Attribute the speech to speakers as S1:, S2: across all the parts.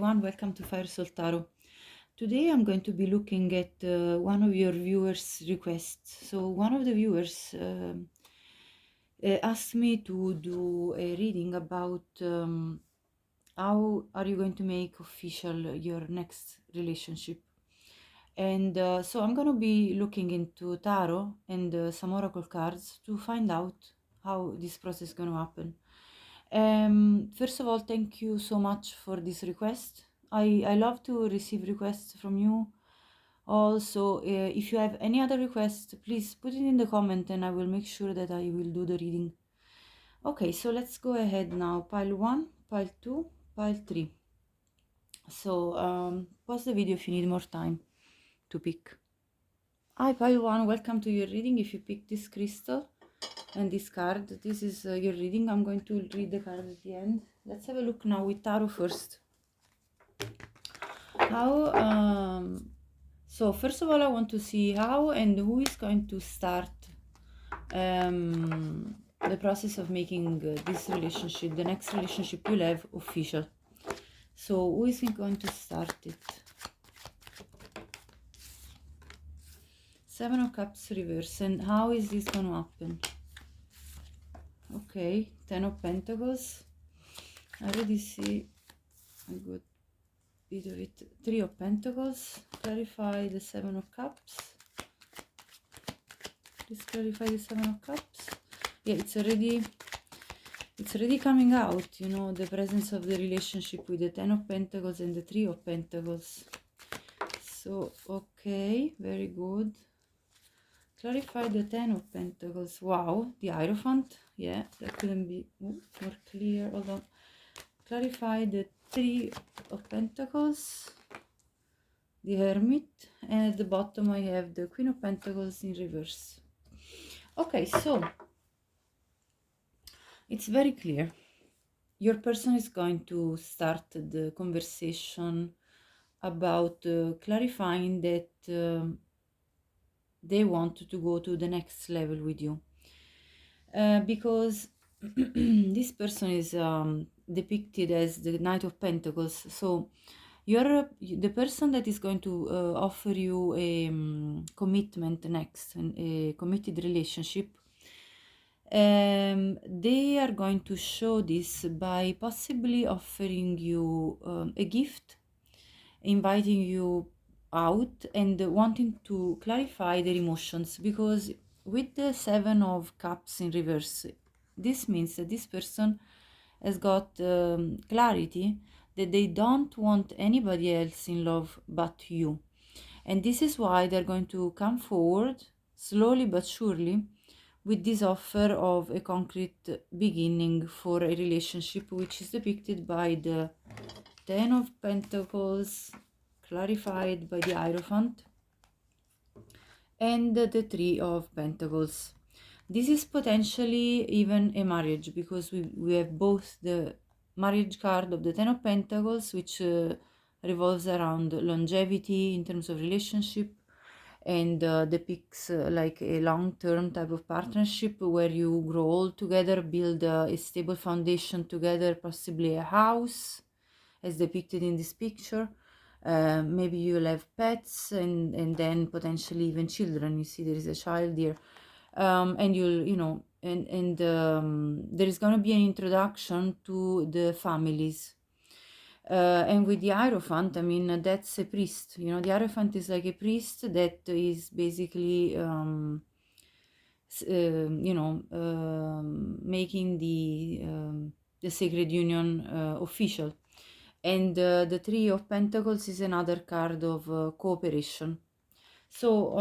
S1: everyone, welcome to Fire Soul Tarot. Today I'm going to be looking at one of your viewers' requests. So one of the viewers asked me to do a reading about how are you going to make official your next relationship. And so I'm going to be looking into tarot and some oracle cards to find out how this process is going to happen. First of all, thank you so much for this request. I love to receive requests from you. Also, if you have any other requests, please put it in the comment and I will make sure that I will do the reading. Okay, so let's go ahead now. Pile 1, pile 2, pile 3. So pause the video if you need more time to pick. Hi, pile 1, welcome to your reading. If you pick this crystal and this card, this is your reading. I'm going to read the card at the end. Let's have a look now with tarot first. So first of all, I want to see how and who is going to start the process of making this relationship, the next relationship you'll have, official. So who is going to start it? Seven of Cups reverse. And how is this going to happen? Okay, Ten of Pentacles. I already see a good bit of it. Three of Pentacles. Clarify the Seven of Cups. Please clarify the Seven of Cups. Yeah, it's already coming out, you know, the presence of the relationship with the Ten of Pentacles and the Three of Pentacles. So, okay, very good. Clarify the Ten of Pentacles. Wow, the Hierophant. Yeah, that couldn't be more clear. Hold on. Clarify the Three of Pentacles, the Hermit, and at the bottom I have the Queen of Pentacles in reverse. Okay, so it's very clear. Your person is going to start the conversation about clarifying that they want to go to the next level with you. Because this person is depicted as the Knight of Pentacles. So you're the person that is going to offer you a commitment next, a committed relationship. They are going to show this by possibly offering you a gift, inviting you out, and wanting to clarify their emotions, because with the Seven of Cups in reverse, this means that this person has got clarity that they don't want anybody else in love but you. And this is why they're going to come forward slowly but surely with this offer of a concrete beginning for a relationship, which is depicted by the Ten of Pentacles, clarified by the Hierophant, and the Three of Pentacles. This is potentially even a marriage, because we have both the marriage card of the Ten of Pentacles, which revolves around longevity in terms of relationship, and depicts like a long-term type of partnership where you grow old together, build a stable foundation together, possibly a house, as depicted in this picture. Maybe you'll have pets and then potentially even children. You see there is a child here. And you'll, you know, and there is going to be an introduction to the families. And with the Hierophant, I mean, that's a priest. You know, the Hierophant is like a priest that is basically, making the sacred union official. And the Three of Pentacles is another card of cooperation. So,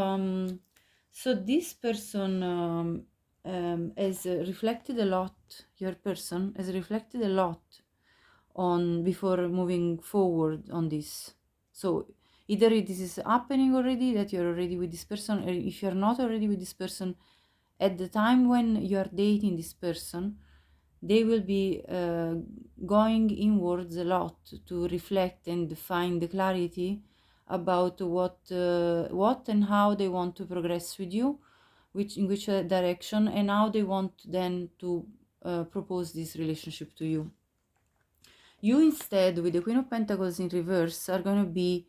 S1: so this person has reflected a lot. Your person has reflected a lot on before moving forward on this. So either this is happening already, that you're already with this person, or if you're not already with this person, at the time when you're dating this person, they will be going inwards a lot to reflect and find the clarity about what and how they want to progress with you, in which direction, and how they want then to propose this relationship to you. You instead, with the Queen of Pentacles in reverse, are going to be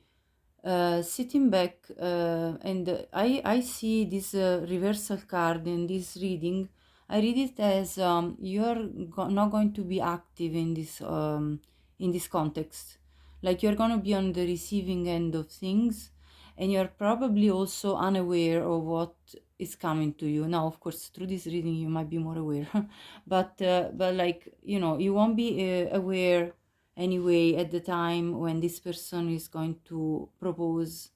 S1: sitting back, and I see this reversal card in this reading. I read it as you're not going to be active in this context. Like you're going to be on the receiving end of things, and you're probably also unaware of what is coming to you. Now, of course, through this reading, you might be more aware, but like, you know, you won't be aware anyway at the time when this person is going to propose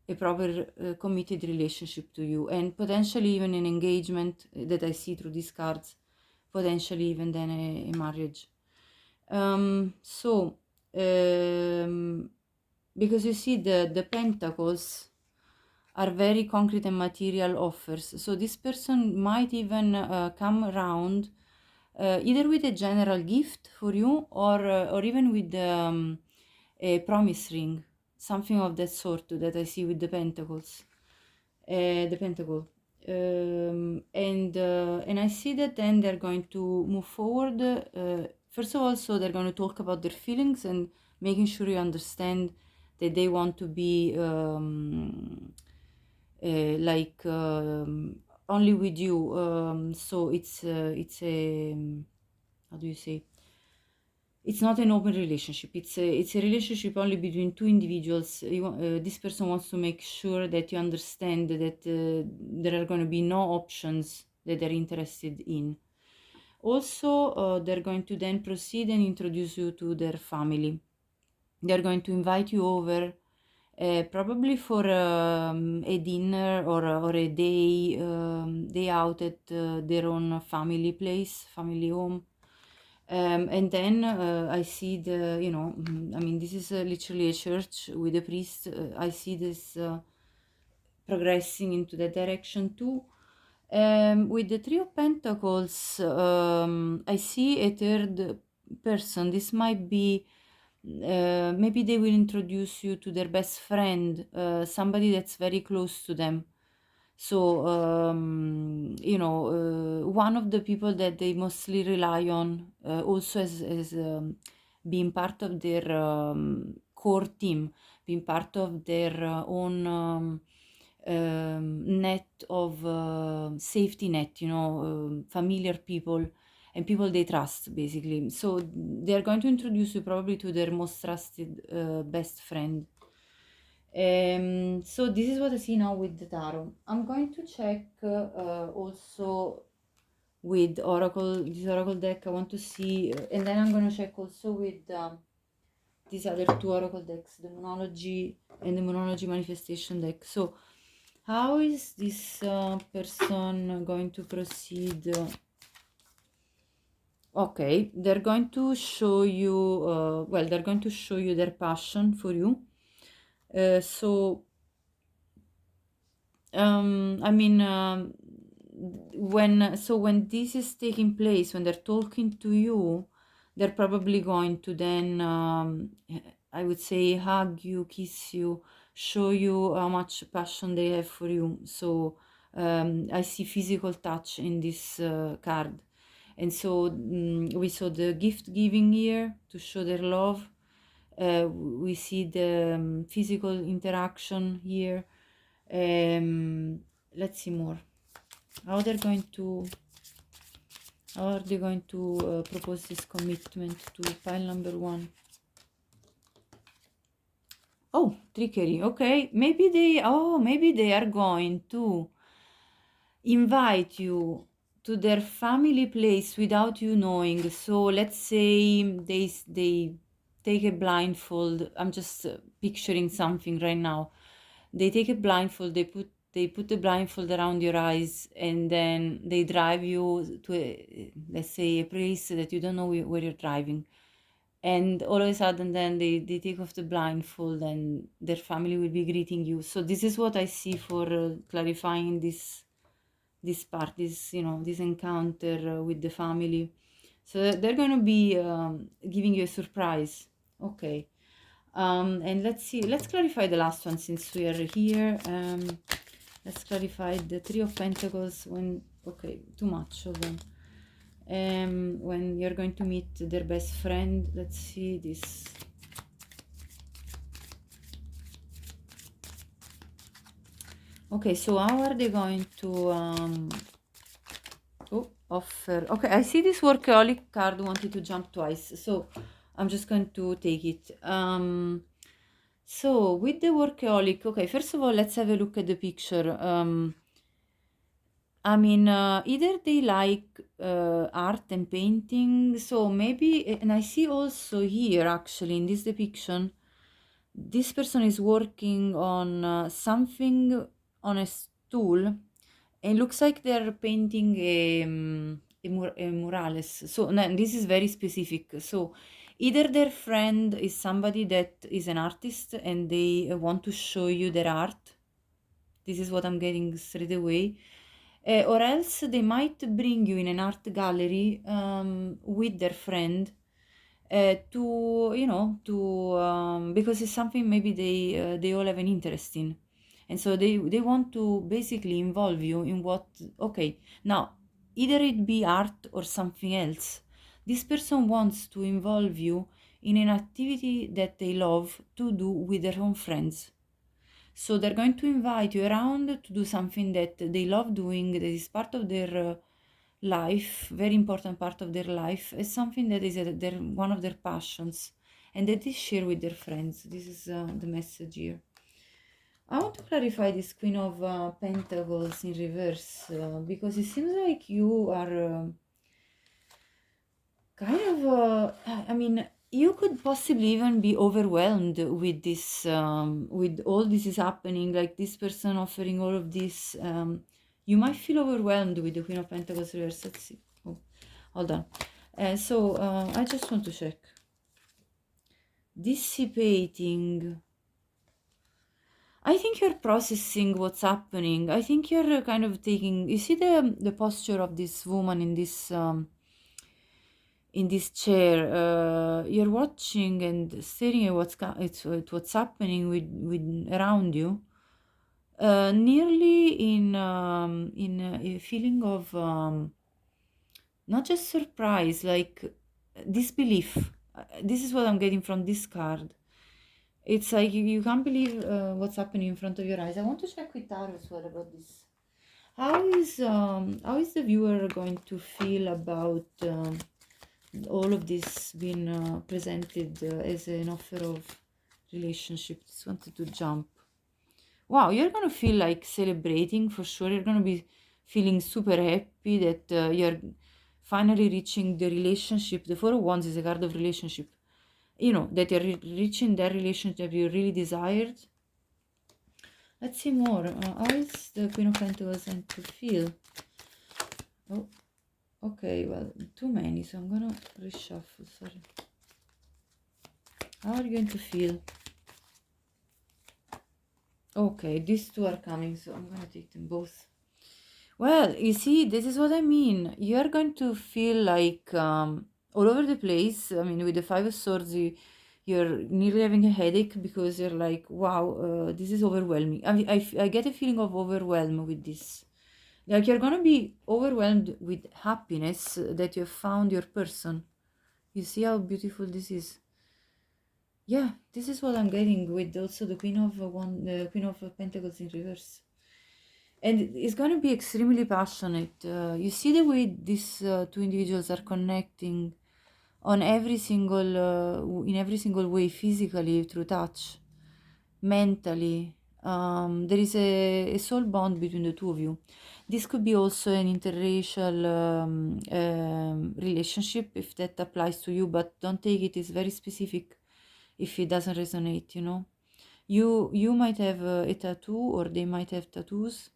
S1: a proper committed relationship to you, and potentially even an engagement that I see through these cards, potentially even then a marriage. So because you see the pentacles are very concrete and material offers, so this person might even come around either with a general gift for you, or even with a promise ring, something of that sort that I see with the pentacles, the pentacle. And I see that then they're going to move forward. First of all, so they're going to talk about their feelings and making sure you understand that they want to be like only with you. So it's a how do you say? It's not an open relationship. It's a relationship only between two individuals. This person wants to make sure that you understand that there are going to be no options that they're interested in. Also, they're going to then proceed and introduce you to their family. They're going to invite you over, probably for a dinner or a day out at their own family place, family home. And then I see I mean, this is literally a church with a priest. I see this progressing into that direction too. With the Three of Pentacles, I see a third person. This might be, maybe they will introduce you to their best friend, somebody that's very close to them. So, one of the people that they mostly rely on, also as being part of their core team, being part of their own net of safety net, familiar people and people they trust, basically. So they're going to introduce you probably to their most trusted best friend. So this is what I see now with the tarot. I'm going to check also with this oracle deck. I want to see, and then I'm going to check also with these other two oracle decks, the Moonology and the Moonology Manifestation deck. So how is this person going to proceed? Okay, they're going to show you, they're going to show you their passion for you. I mean, when this is taking place, when they're talking to you, they're probably going to then, I would say, hug you, kiss you, show you how much passion they have for you. So I see physical touch in this card. And so we saw the gift giving here to show their love. We see the physical interaction here. Let's see more. How are they going to propose this commitment to pile number 1? Oh, trickery. Okay, maybe they are going to invite you to their family place without you knowing. So let's say they take a blindfold. I'm just picturing something right now. They take a blindfold, they put the blindfold around your eyes, and then they drive you to let's say a place that you don't know where you're driving. And all of a sudden then they take off the blindfold and their family will be greeting you. So this is what I see for clarifying this part, this encounter with the family. So they're going to be giving you a surprise. Okay. And let's clarify the last one since we are here. Let's clarify the Three of Pentacles. Okay, too much of them. when you're going to meet their best friend. Let's see this. Okay, so how are they going to offer? Okay, I see this workaholic card wanted to jump twice, so I'm just going to take it. So with the workaholic, okay, first of all, let's have a look at the picture. I mean, either they like art and painting, so maybe, and I see also here actually in this depiction, this person is working on something on a stool, and it looks like they're painting a murales. So this is very specific. So either their friend is somebody that is an artist and they want to show you their art. This is what I'm getting straight away. Or else they might bring you in an art gallery with their friend to, because it's something maybe they all have an interest in, and so they want to basically involve you in what. Okay, now either it be art or something else. This person wants to involve you in an activity that they love to do with their own friends. So they're going to invite you around to do something that they love doing, that is part of their life, very important part of their life, is something that is one of their passions, and that they share with their friends. This is the message here. I want to clarify this Queen of Pentacles in reverse because it seems like you are kind of, I mean, you could possibly even be overwhelmed with this, with all this is happening, like this person offering all of this. You might feel overwhelmed with the Queen of Pentacles reverse. Let's see. Oh, hold on. So I just want to check. Dissipating. I think you're processing what's happening. I think you're kind of taking. You see the posture of this woman in this chair. You're watching and staring at what's happening with around you. Nearly in a feeling of not just surprise, like disbelief. This is what I'm getting from this card. It's like you can't believe what's happening in front of your eyes. I want to check with Taro as well about this. How is the viewer going to feel about all of this being presented as an offer of relationship? Just wanted to jump. Wow, you're gonna feel like celebrating for sure. You're gonna be feeling super happy that you're finally reaching the relationship. The Four of Wands is a card of relationship. You know that you're reaching that relationship you really desired. Let's see more. How is the Queen of Pentacles going to feel? Oh, okay, well, too many, so I'm gonna reshuffle. Sorry. How are you going to feel? Okay, these two are coming, so I'm gonna take them both. Well, you see, this is what I mean. You're going to feel like all over the place. I mean, with the Five of Swords, you're nearly having a headache because you're like, wow, this is overwhelming. I get a feeling of overwhelm with this. Like you're gonna be overwhelmed with happiness that you have found your person. You see how beautiful this is? Yeah, this is what I'm getting with also the Queen of Pentacles in reverse. And it's going to be extremely passionate. You see the way these two individuals are connecting on every single in every single way, physically, through touch, mentally. There is a soul bond between the two of you. This could be also an interracial relationship if that applies to you, but don't take it as very specific if it doesn't resonate, you know. You might have a tattoo, or they might have tattoos.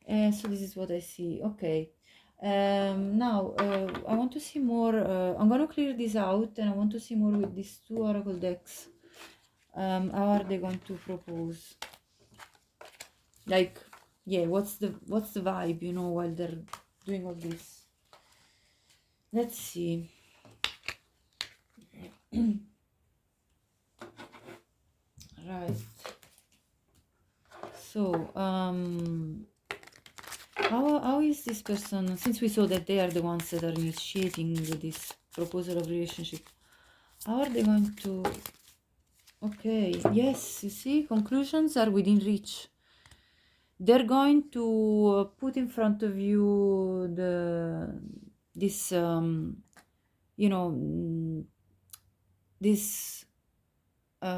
S1: So this is what I see. Okay. Now I want to see more. I'm gonna clear this out, and I want to see more with these two oracle decks. How are they going to propose? Like, yeah, what's the vibe? You know, while they're doing all this. Let's see. Right. So How is this person, since we saw that they are the ones that are initiating this proposal of relationship, how are they going to, okay, yes, you see, conclusions are within reach. They're going to put in front of you this you know, this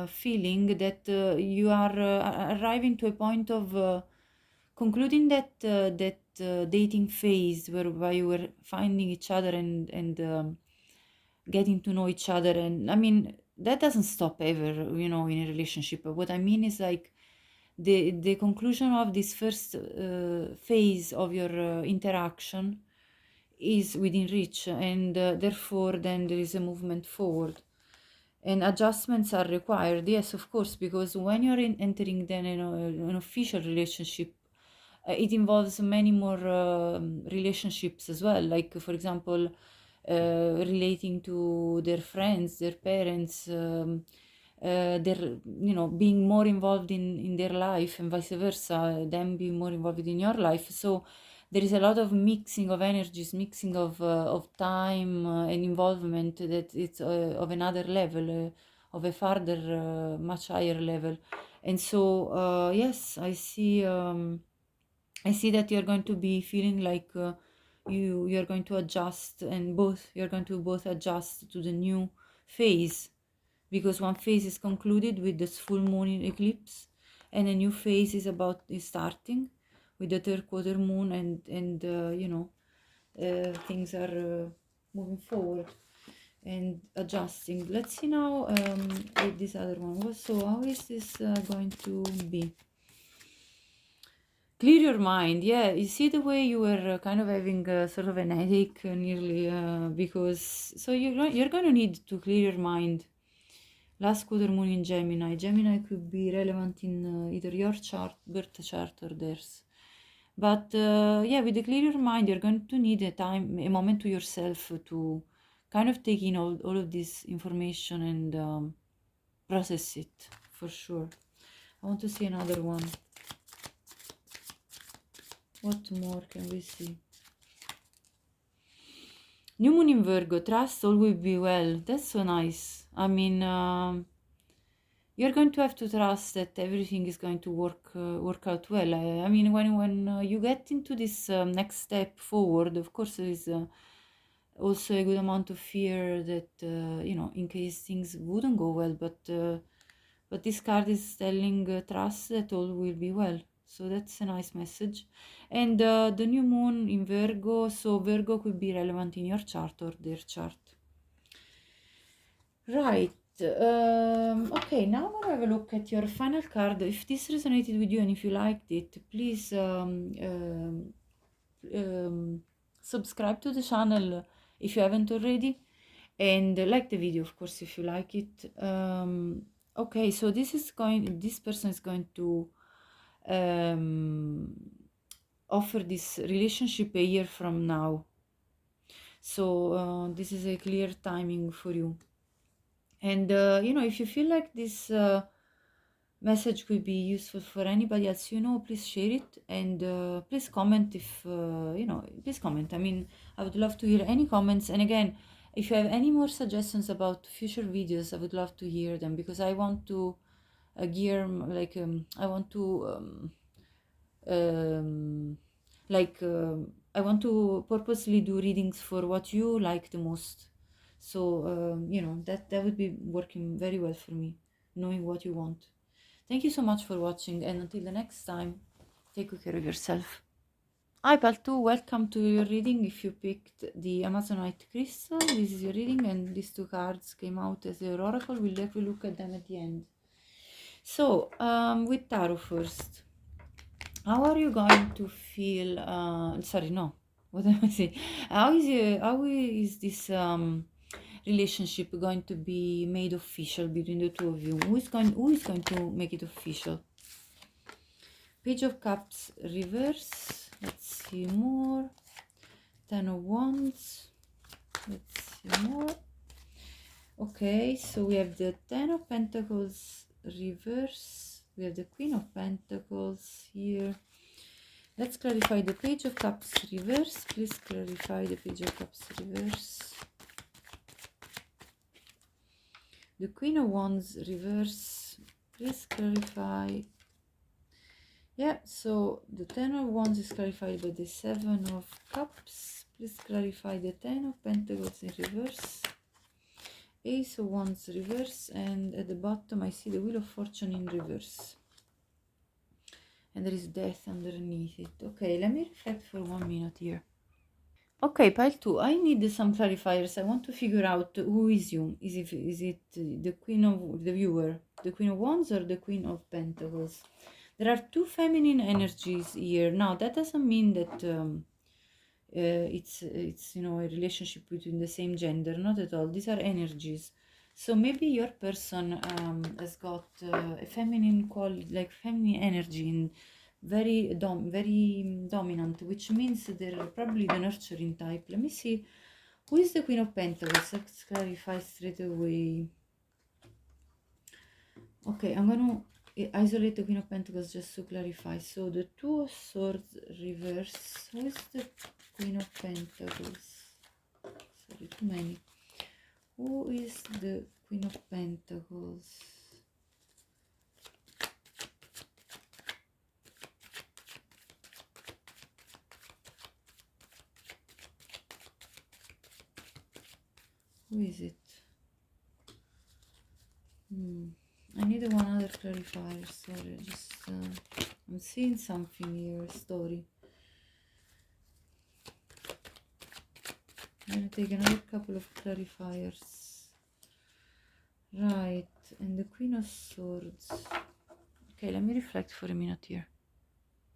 S1: feeling that you are arriving to a point of concluding that dating phase whereby you were finding each other and getting to know each other. And I mean, that doesn't stop ever, you know, in a relationship. But what I mean is like the conclusion of this first phase of your interaction is within reach, and therefore then there is a movement forward and adjustments are required. Yes, of course, because when you're entering then an official relationship, it involves many more relationships as well, like for example relating to their friends, their parents, their, you know, being more involved in their life and vice versa, them being more involved in your life. So there is a lot of mixing of energies, mixing of time and involvement that it's of another level, of a further much higher level. And so yes, I see that you're going to be feeling like you're going to adjust, and both you're going to both adjust to the new phase, because one phase is concluded with this full moon in eclipse, and a new phase is starting with the third quarter moon, and you know, things are moving forward and adjusting. Let's see now with this other one. So how is this going to be? Clear your mind. Yeah, you see the way you were kind of having sort of an headache nearly, because so you're going to need to clear your mind. Last quarter moon in Gemini. Gemini could be relevant in either your chart, birth chart, or theirs. But yeah, with the clear your mind, you're going to need a moment to yourself to kind of take in all of this information and process it for sure. I want to see another one. What more can we see? New moon in Virgo, trust all will be well. That's so nice. I mean, you're going to have to trust that everything is going to work out well. I mean, when you get into this next step forward, of course, there is also a good amount of fear that you know, in case things wouldn't go well. But this card is telling trust that all will be well. So that's a nice message. And the new moon in Virgo, so Virgo could be relevant in your chart or their chart. Right. Okay, now I'm gonna have a look at your final card. If this resonated with you and if you liked it, please subscribe to the channel if you haven't already, and like the video, of course, if you like it. Okay, so this person is going to offer this relationship a year from now. So this is a clear timing for you. And you know, if you feel like this message could be useful for anybody else you know, please share it, and please comment if you know, please comment. I mean, I would love to hear any comments. And again, if you have any more suggestions about future videos, I would love to hear them, because I want to I want to I want to purposely do readings for what you like the most. So you know, that would be working very well for me, knowing what you want. Thank you so much for watching, and until the next time, take good care of yourself. Hi Paltu, welcome to your reading. If you picked the Amazonite crystal, this is your reading, and these two cards came out as your oracle. We'll take a look at them at the end. So with tarot first, how are you going to feel? Sorry, no. What am I saying? How is this relationship going to be made official between the two of you? Who is going to make it official? Page of Cups reverse. Let's see more. Ten of Wands. Let's see more. Okay, so we have the Ten of Pentacles reverse. We have the Queen of Pentacles here. Let's clarify the Page of Cups reverse. Please clarify the Page of Cups reverse. The Queen of Wands reverse. Please clarify. Yeah, so the Ten of Wands is clarified by the Seven of Cups. Please clarify the Ten of Pentacles in reverse. Ace of Wands reverse, and at the bottom I see the Wheel of Fortune in reverse. And there is death underneath it. Okay, let me reflect for 1 minute here. Okay, pile 2. I need some clarifiers. I want to figure out who is you. Is it the Queen of the viewer, the Queen of Wands, or the Queen of Pentacles? There are two feminine energies here. Now, that doesn't mean that it's a relationship between the same gender. Not at all. These are energies. So maybe your person has got a feminine quality, like feminine energy, in very dominant, which means they're probably the nurturing type. Let me see. Who is the Queen of Pentacles? Let's clarify straight away. Okay, I'm gonna isolate the Queen of Pentacles just to clarify. So the Two of Swords reverse. Who is the Queen of Pentacles? Sorry, too many. Who is the Queen of Pentacles? Who is it? I need one other clarifier. Sorry, just I'm seeing something here. Story. I'm gonna take another couple of clarifiers. Right, and the Queen of Swords. Okay, let me reflect for a minute here.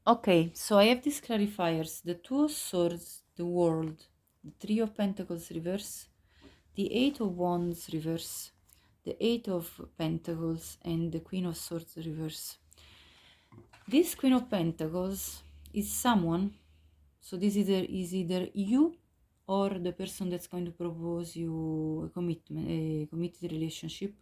S1: Okay, so I have these clarifiers. The Two of Swords, the World, the Three of Pentacles reverse, the Eight of Wands reverse, the Eight of Pentacles, and the Queen of Swords reverse. This Queen of Pentacles is someone, so this is either you or the person that's going to propose you a committed relationship.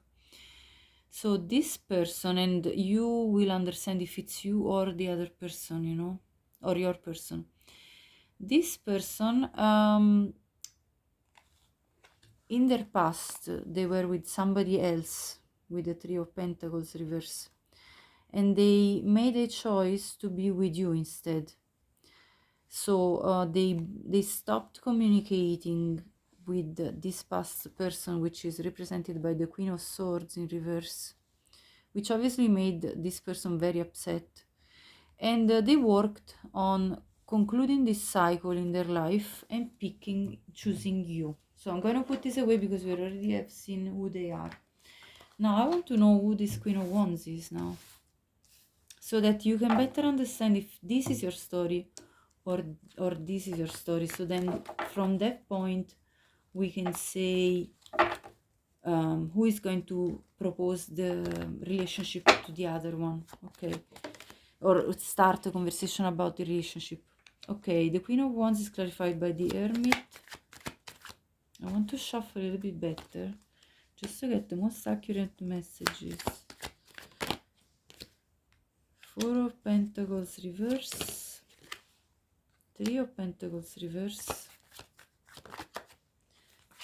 S1: So this person, and you will understand if it's you or the other person, or your person. This person, in their past, they were with somebody else, with the Three of Pentacles reverse, and they made a choice to be with you instead. So they stopped communicating with this past person, which is represented by the Queen of Swords in reverse, which obviously made this person very upset. And they worked on concluding this cycle in their life and choosing you. So I'm going to put this away because we already have seen who they are. Now I want to know who this Queen of Wands is now, so that you can better understand if this is your story or this is your story. So then from that point we can say who is going to propose the relationship to the other one, okay, or start a conversation about the relationship. Okay, the Queen of Wands is clarified by the Hermit. I want to shuffle a little bit better just to get the most accurate messages. Four of Pentacles reverse, Three of Pentacles reverse,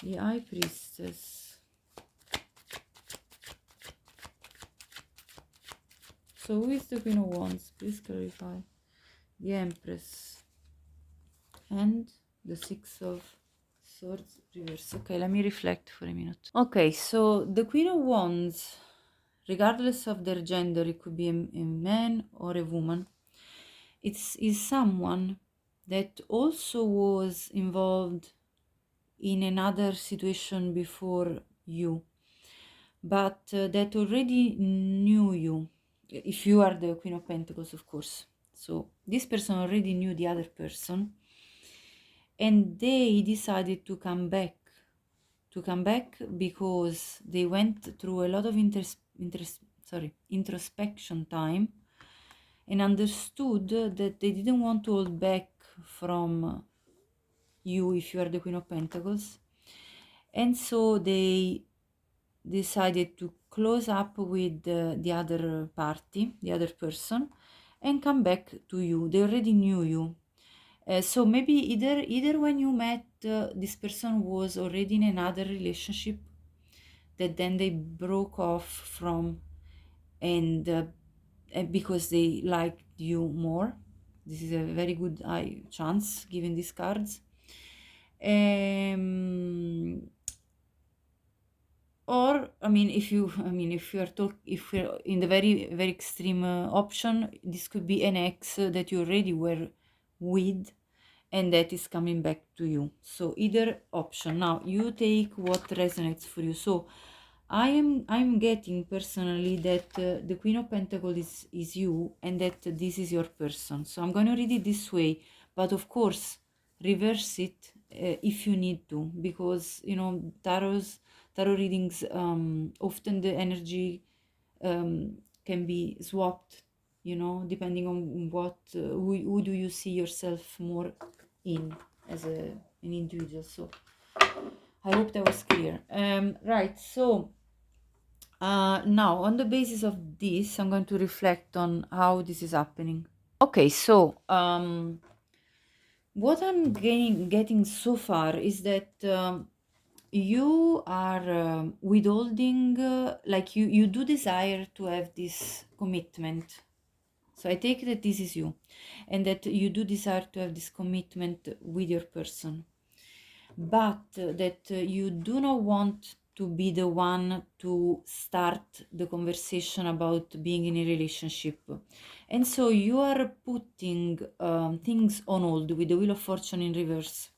S1: the High Priestess. So who is the Queen of Wands? Please clarify. The Empress and the Six of Swords reverse. Okay, let me reflect for a minute. Okay, so the Queen of Wands, regardless of their gender, it could be a man or a woman, is someone that also was involved in another situation before you, but that already knew you, if you are the Queen of Pentacles, of course. So this person already knew the other person, and they decided to come back because they went through a lot of introspection time and understood that they didn't want to hold back from you if you are the Queen of Pentacles, and so they decided to close up with the other party, the other person, and come back to you. They already knew you. So maybe either when you met, this person was already in another relationship that then they broke off from, and because they liked you more. This is a very good chance given these cards. Or if if we're in the very very extreme option, this could be an ex that you already were with and that is coming back to you. So either option. Now you take what resonates for you. So I'm getting personally that the Queen of Pentacles is you, and that this is your person. So I'm going to read it this way, but of course reverse it if you need to, because tarot readings, often the energy can be swapped, depending on what who do you see yourself more in as an individual. So I hope that was clear. Right, so now on the basis of this, I'm going to reflect on how this is happening. Okay, so what I'm getting so far is that you are withholding, like you do desire to have this commitment. So I take that this is you, and that you do desire to have this commitment with your person, but that you do not want to be the one to start the conversation about being in a relationship. And so you are putting things on hold with the Wheel of Fortune in reverse.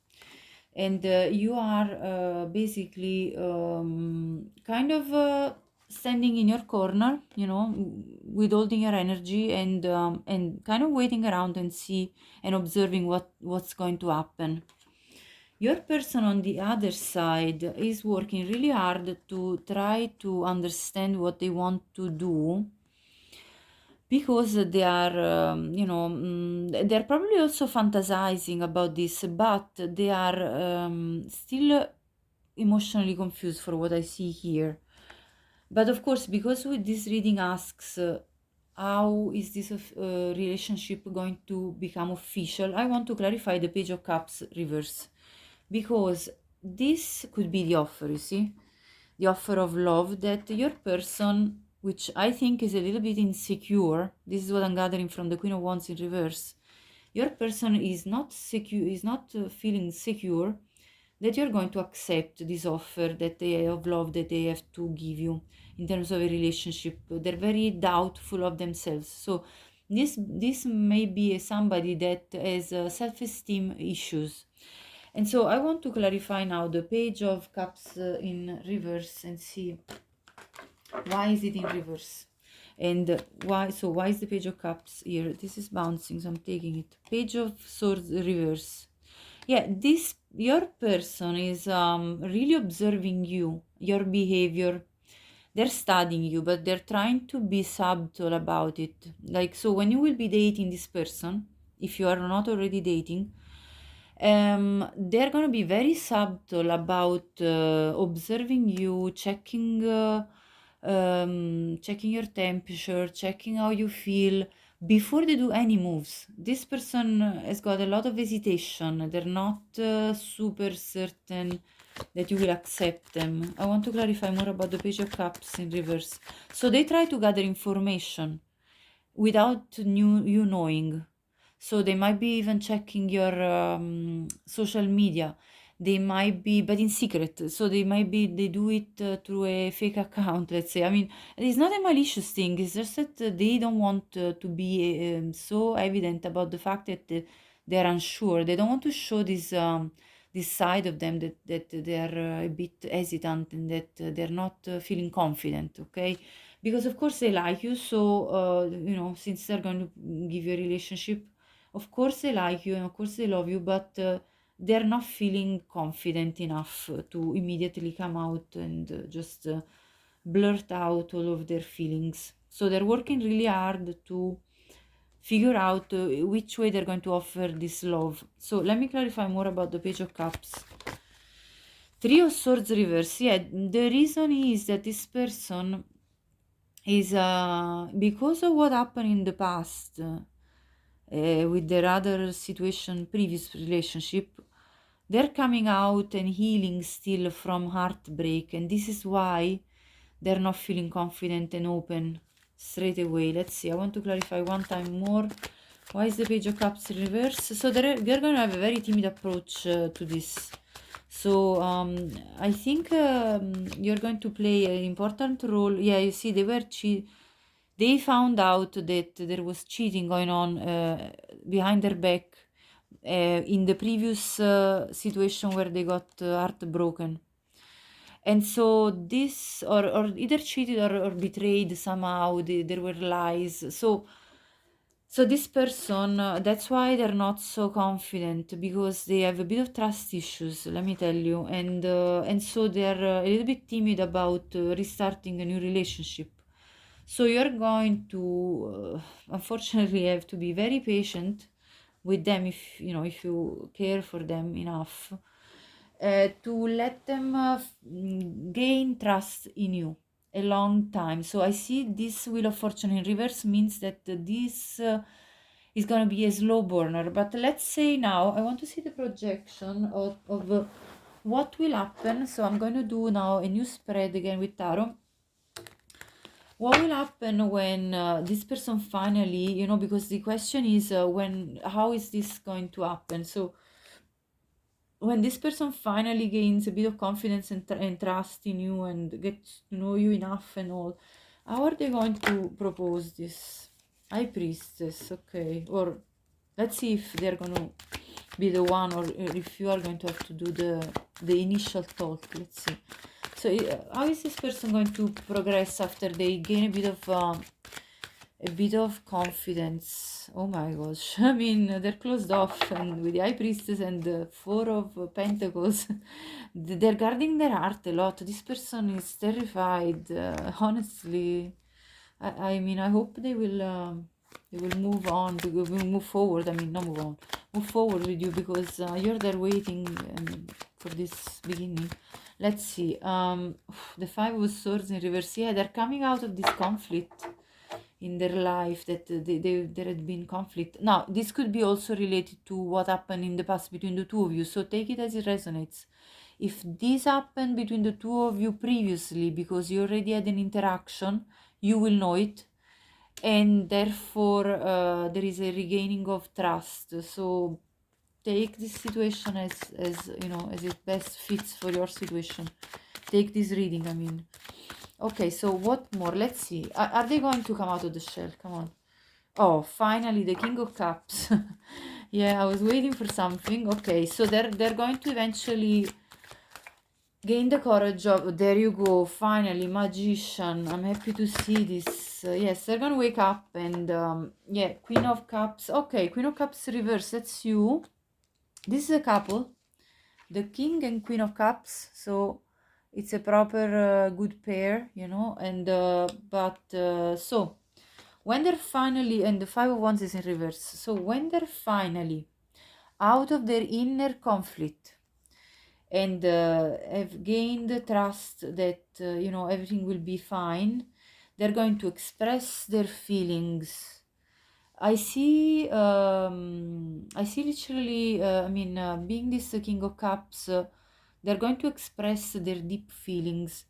S1: And you are basically kind of standing in your corner, withholding your energy, and kind of waiting around and see and observing what's going to happen. Your person on the other side is working really hard to try to understand what they want to do, because they are, they're probably also fantasizing about this, but they are still emotionally confused for what I see here. But of course, because with this reading asks, how is this relationship going to become official, I want to clarify the Page of Cups reverse, because this could be the offer, you see, the offer of love that your person, which I think is a little bit insecure, this is what I'm gathering from the Queen of Wands in reverse, your person is not secure, is not feeling secure that you're going to accept this offer that they of love that they have to give you in terms of a relationship. They're very doubtful of themselves. So this may be somebody that has self-esteem issues. And so I want to clarify now the Page of Cups in reverse and see why is it in reverse, and why is the Page of Cups here? This is bouncing, so I'm taking it. Page of Swords reverse. Yeah, your person is really observing you, your behavior. They're studying you, but they're trying to be subtle about it. Like, so when you will be dating this person, if you are not already dating, they're going to be very subtle about observing you, checking your temperature, checking how you feel before they do any moves. This person has got a lot of hesitation. They're not super certain that you will accept them. I want to clarify more about the Page of Cups in reverse. So they try to gather information without you knowing. So they might be even checking your social media. They might be, but in secret. So they do it through a fake account, let's say. I mean, it's not a malicious thing. It's just that they don't want to be so evident about the fact that they're unsure. They don't want to show this side of them, that they're a bit hesitant and that they're not feeling confident, okay? Because of course they like you, so since they're going to give you a relationship, of course they like you and of course they love you, but they're not feeling confident enough to immediately come out and just blurt out all of their feelings. So they're working really hard to figure out which way they're going to offer this love. So let me clarify more about the Page of Cups. Three of Swords reverse. Yeah, the reason is that this person is because of what happened in the past with their other situation, previous relationship, they're coming out and healing still from heartbreak, and this is why they're not feeling confident and open straight away. Let's see, I want to clarify one time more. Why is the Page of Cups in reverse? So they're going to have a very timid approach to this. So I think you're going to play an important role. Yeah, you see, they found out that there was cheating going on behind their back in the previous situation where they got heartbroken. And so this, or either cheated or betrayed somehow, there were lies. So this person, that's why they're not so confident, because they have a bit of trust issues, let me tell you, and so they're a little bit timid about restarting a new relationship. So you're going to, unfortunately, have to be very patient with them if if you care for them enough to let them gain trust in you a long time. So I see this Wheel of Fortune in reverse means that this is going to be a slow burner. But let's say now I want to see the projection of what will happen. So I'm going to do now a new spread again with tarot. What will happen when this person finally, because the question is how is this going to happen? So when this person finally gains a bit of confidence and trust in you and gets to know you enough and all, how are they going to propose this? High Priestess, okay. Or let's see if they're going to be the one, or if you are going to have to do the initial talk. Let's see. So how is this person going to progress after they gain a bit of confidence? Oh my gosh. I mean, they're closed off, and with the High Priestess and the Four of Pentacles, they're guarding their heart a lot. This person is terrified, honestly. I mean, I hope they will move on, they will move forward. I mean, not move on, move forward with you, because you're there waiting for this beginning. Let's see. The Five of Swords in reverse. Yeah, they're coming out of this conflict in their life, that there had been conflict. Now, this could be also related to what happened in the past between the two of you, so take it as it resonates. If this happened between the two of you previously, because you already had an interaction, you will know it, and therefore there is a regaining of trust. So take this situation as as it best fits for your situation. Take this reading, I mean. Okay, so what more? Let's see. Are they going to come out of the shell? Come on. Oh, finally, the King of Cups. Yeah, I was waiting for something. Okay, so they're going to eventually gain the courage of. There you go. Finally, Magician. I'm happy to see this. Yes, they're gonna wake up and yeah, Queen of Cups. Okay, Queen of Cups reverse. That's you. This is a couple, the King and Queen of Cups. So it's a proper good pair, and but so when they're finally, and the Five of Wands is in reverse, so when they're finally out of their inner conflict and have gained the trust that everything will be fine, they're going to express their feelings. I see literally, I mean, being this King of Cups, they're going to express their deep feelings.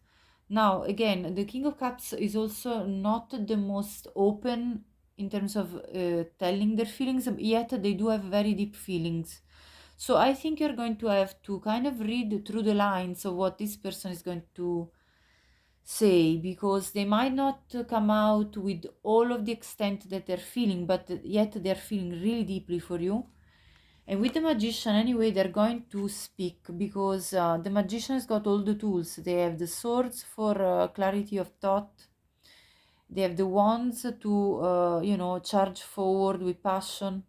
S1: Now, again, the King of Cups is also not the most open in terms of telling their feelings, yet they do have very deep feelings. So I think you're going to have to kind of read through the lines of what this person is going to say, because they might not come out with all of the extent that they're feeling, but yet they're feeling really deeply for you. And with the Magician, anyway, they're going to speak, because the Magician has got all the tools. They have the swords for clarity of thought. They have the wands to charge forward with passion.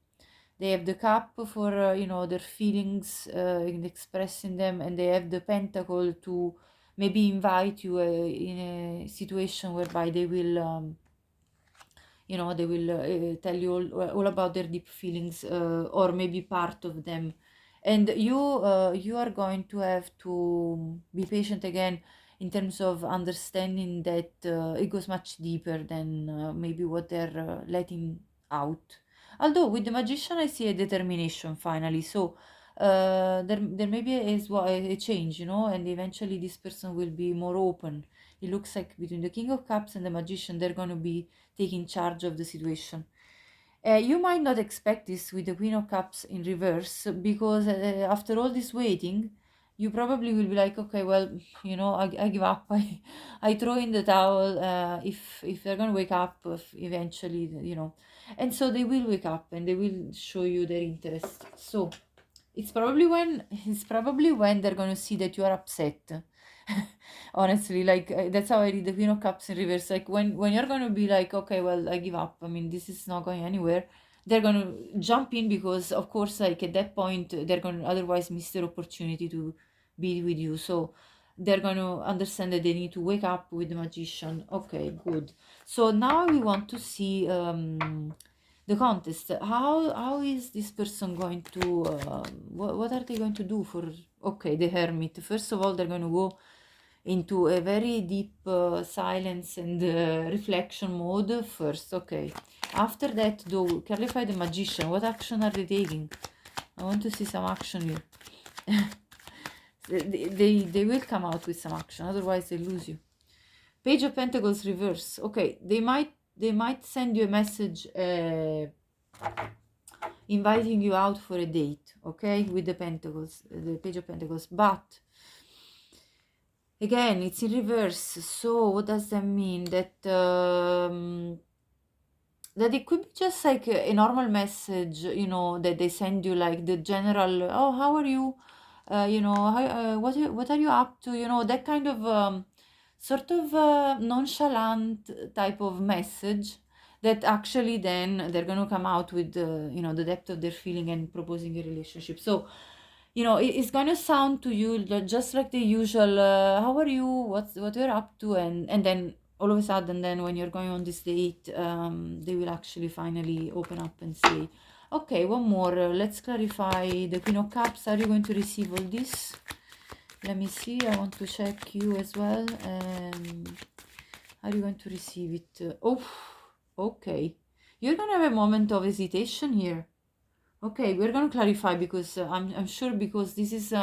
S1: They have the cup for their feelings in expressing them, and they have the pentacle to maybe invite you in a situation whereby they will tell you all about their deep feelings, or maybe part of them. And you are going to have to be patient again. in terms of understanding that it goes much deeper than maybe what they're letting out. Although with the magician, I see a determination finally. So there may be a change, you know, and eventually this person will be more open. It looks like between the King of Cups and the magician, they're going to be taking charge of the situation. You might not expect this with the Queen of Cups in reverse because after all this waiting, you probably will be like, okay, well, you know, I give up. I throw in the towel. If they're gonna wake up eventually, you know, and so they will wake up and they will show you their interest. So it's probably when they're gonna see that you are upset. Honestly, like that's how I read the Queen of Cups in reverse. Like when you're gonna be like, okay, well, I give up. I mean, this is not going anywhere. They're gonna jump in because, of course, like at that point, they're gonna otherwise miss their opportunity to be with you. So they're gonna understand that they need to wake up with the magician. Okay, good. So now we want to see the contest. How is this person going to? What are they going to do for? Okay, the hermit. First of all, they're going to go into a very deep silence and reflection mode first. Okay. After that, though, clarify the magician. What action are they taking? I want to see some action here. they will come out with some action, otherwise they lose you. Page of Pentacles reverse. Okay, they might send you a message inviting you out for a date, okay, with the Pentacles, the Page of Pentacles, but again, it's in reverse. So what does that mean? That that it could be just like a normal message, you know, that they send you, like the general, oh, how are you? You know, what are you up to? You know, that kind of sort of nonchalant type of message that actually then they're going to come out with you know, the depth of their feeling and proposing a relationship. So you know, it's going to sound to you just like the usual, how are you, what you're up to, and then all of a sudden, then when you're going on this date, they will actually finally open up and say, okay, one more, let's clarify the Queen of Cups. Are you going to receive all this? Let me see, I want to check you as well. Are you going to receive it? Oh, okay, you're going to have a moment of hesitation here. Okay, we're going to clarify because I'm sure, because this is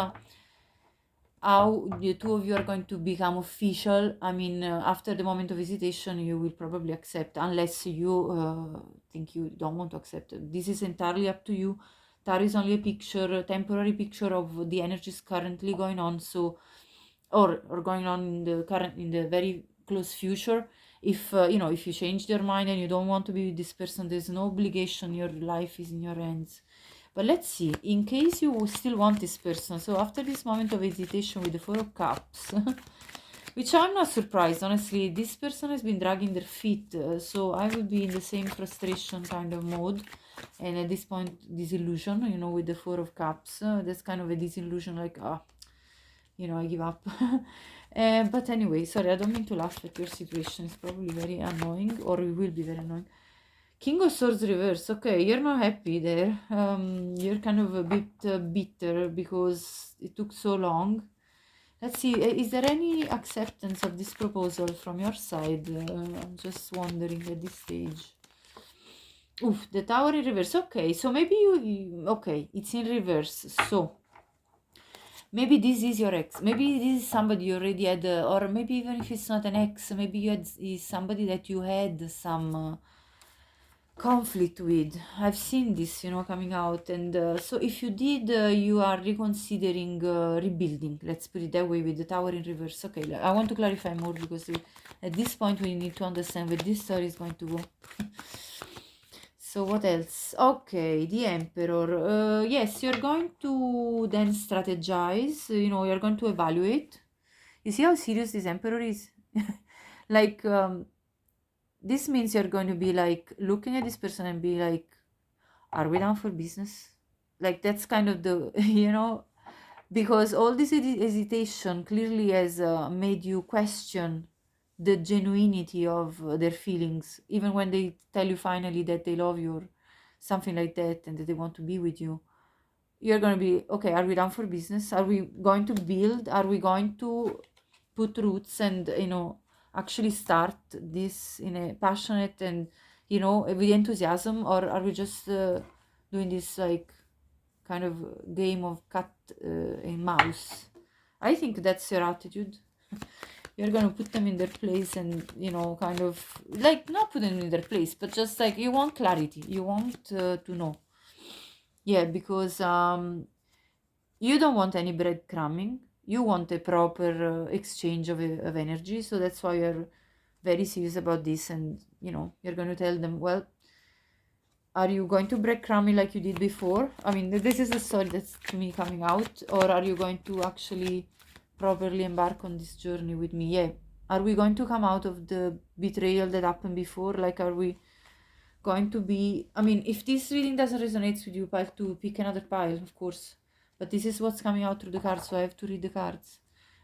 S1: how the two of you are going to become official. I mean, after the moment of hesitation, you will probably accept, unless you think you don't want to accept. This is entirely up to you. Tarot is only a picture, a temporary picture of the energies currently going on. So, or going on in the very close future. If you know, if you changed your mind and you don't want to be with this person, there's no obligation. Your life is in your hands. But let's see, in case you still want this person. So after this moment of hesitation with the Four of Cups, which I'm not surprised, honestly, this person has been dragging their feet. So I would be in the same frustration kind of mode. And at this point, disillusion, you know, with the Four of Cups. That's kind of a disillusion, like, you know, I give up. But anyway, sorry, I don't mean to laugh at your situation. It's probably very annoying, or it will be very annoying. King of Swords reverse. Okay, you're not happy there. You're kind of a bit bitter because it took so long. Let's see, is there any acceptance of this proposal from your side? I'm just wondering at this stage. Oof, the Tower in reverse. Okay, so maybe okay, it's in reverse. So maybe this is your ex. Maybe this is somebody you already had, or maybe even if it's not an ex, maybe you had is somebody that you had some conflict with. I've seen this, you know, coming out. And so if you did, you are reconsidering rebuilding. Let's put it that way, with the Tower in reverse. Okay, I want to clarify more because at this point we need to understand where this story is going to go. So what else? Okay, the Emperor. Yes, you're going to then strategize. You know, you're going to evaluate. You see how serious this Emperor is? Like, this means you're going to be like looking at this person and be like, are we down for business? Like, that's kind of the, you know, because all this hesitation clearly has made you question the genuinity of their feelings, even when they tell you finally that they love you or something like that and that they want to be with you. You're going to be, okay, are we down for business? Are we going to build? Are we going to put roots and, actually start this in a passionate and, with enthusiasm, or are we just doing this like kind of game of cat and mouse? I think that's your attitude. You're gonna put them in their place and, kind of like not put them in their place, but just like you want clarity, you want to know. Yeah, because you don't want any breadcrumbing. You want a proper exchange of energy. So that's why you're very serious about this. And, you're going to tell them, well, are you going to breadcrumb me like you did before? I mean, this is the story that's to me coming out. Or are you going to actually properly embark on this journey with me? Yeah. Are we going to come out of the betrayal that happened before? Like, are we going to be... I mean, if this reading doesn't resonate with you, pile 2, pick another pile, of course. But this is what's coming out through the cards, so I have to read the cards.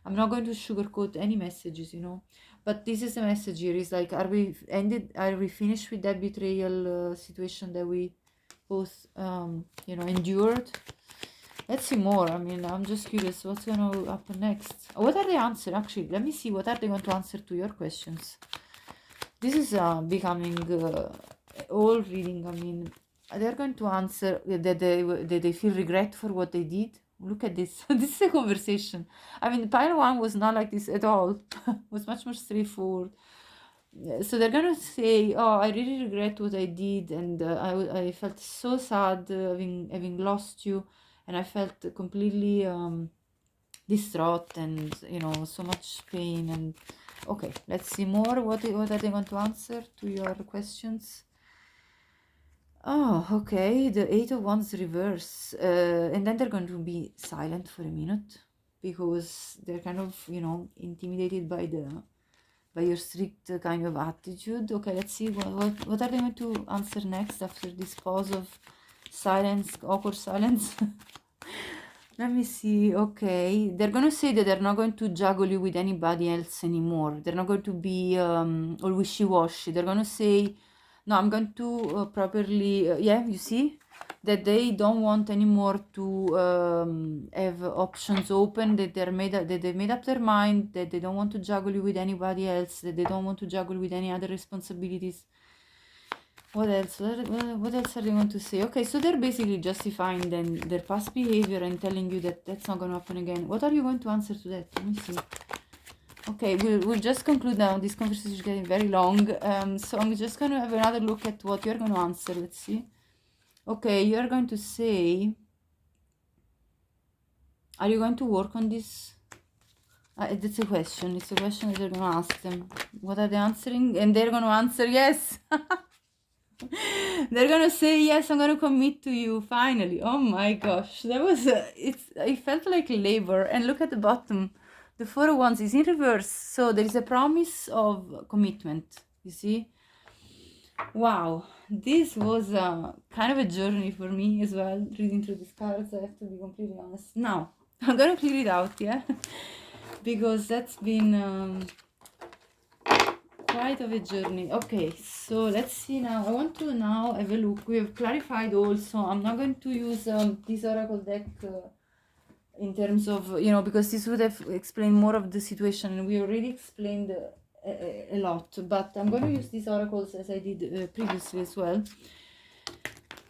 S1: I'm not going to sugarcoat any messages, But this is the message here. Is like, are we finished with that betrayal situation that we both, endured? Let's see more. I mean, I'm just curious what's going to happen next. What are the answers? Actually, let me see. What are they going to answer to your questions? This is becoming all reading. I mean, they're going to answer that they feel regret for what they did. Look at this. This is a conversation. I mean, pile 1 was not like this at all. It was much more straightforward. So they're going to say, oh, I really regret what I did, and I felt so sad having lost you, and I felt completely distraught and, so much pain. And okay, let's see more. What are they going to answer to your questions? Oh, okay, the 8 of Wands reverse. And then they're going to be silent for a minute because they're kind of, intimidated by your strict kind of attitude. Okay, let's see what are they going to answer next after this pause of silence, awkward silence. Let me see. Okay, they're going to say that they're not going to juggle you with anybody else anymore. They're not going to be all wishy-washy. They're going to say, no, I'm going to properly, yeah, you see, that they don't want anymore to have options open, that they made up their mind, that they don't want to juggle you with anybody else, that they don't want to juggle with any other responsibilities. What else? What else are they going to say? Okay, so they're basically justifying then their past behavior and telling you that that's not going to happen again. What are you going to answer to that? Let me see. Okay, we'll just conclude now. This conversation is getting very long. So I'm just going to have another look at what you're going to answer. Let's see. Okay, you're going to say... Are you going to work on this? That's a question. It's a question that you're going to ask them. What are they answering? And they're going to answer yes. They're gonna say yes, I'm gonna commit to you finally. Oh my gosh, that was it felt like labor. And look at the bottom, the 4 of Wands is in reverse, so there is a promise of commitment, you see. Wow, this was kind of a journey for me as well, reading through these cards. I have to be completely honest. Now I'm gonna clear it out, yeah. Because that's been quite of a journey. Okay, so let's see now. I want to now have a look. We have clarified also. I'm not going to use this oracle deck in terms of, because this would have explained more of the situation, and we already explained a lot. But I'm going to use these oracles as I did previously as well.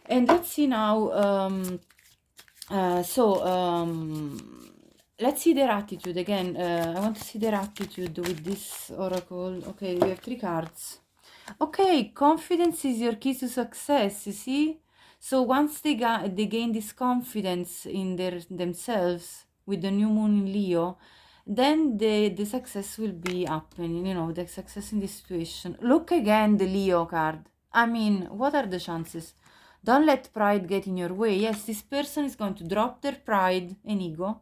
S1: And let's see now. Let's see their attitude again. I want to see their attitude with this oracle. Okay, we have 3 cards. Okay, confidence is your key to success, you see? So once they gain this confidence in themselves with the new moon in Leo, then the success will be happening, the success in this situation. Look again, the Leo card. I mean, what are the chances? Don't let pride get in your way. Yes, this person is going to drop their pride and ego.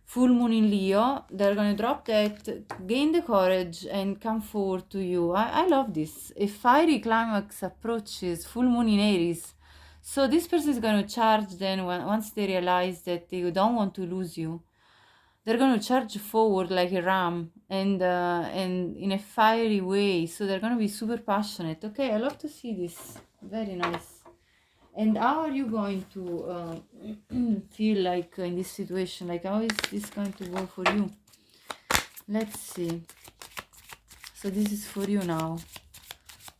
S1: Full moon in Leo, they're going to drop that, gain the courage, and come forward to you. I love this. A fiery climax approaches, full moon in Aries. So this person is going to charge then once they realize that they don't want to lose you. They're going to charge forward like a ram and in a fiery way. So they're going to be super passionate. Okay, I love to see this. Very nice. And how are you going to feel like in this situation? Like, how is this going to go for you? Let's see. So this is for you now.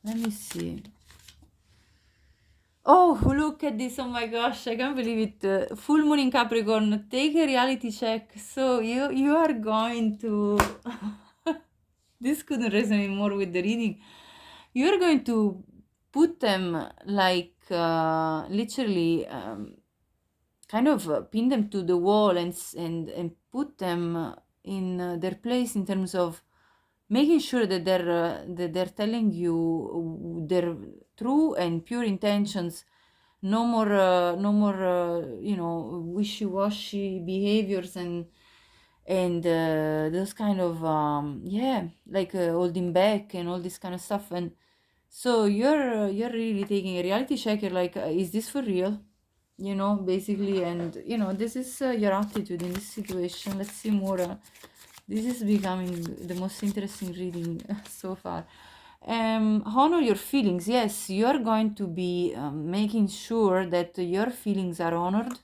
S1: Let me see. Oh, look at this. Oh my gosh, I can't believe it. Full moon in Capricorn. Take a reality check. So you are going to... This couldn't resonate more with the reading. You're going to put them like literally kind of pin them to the wall and put them in their place in terms of making sure that they're telling you their true and pure intentions. No more wishy-washy behaviors and those kind of like holding back and all this kind of stuff. And so you're really taking a reality check. You're like, is this for real? Basically. And this is your attitude in this situation. Let's see more. This is becoming the most interesting reading so far. Honor your feelings. Yes, you're going to be making sure that your feelings are honored.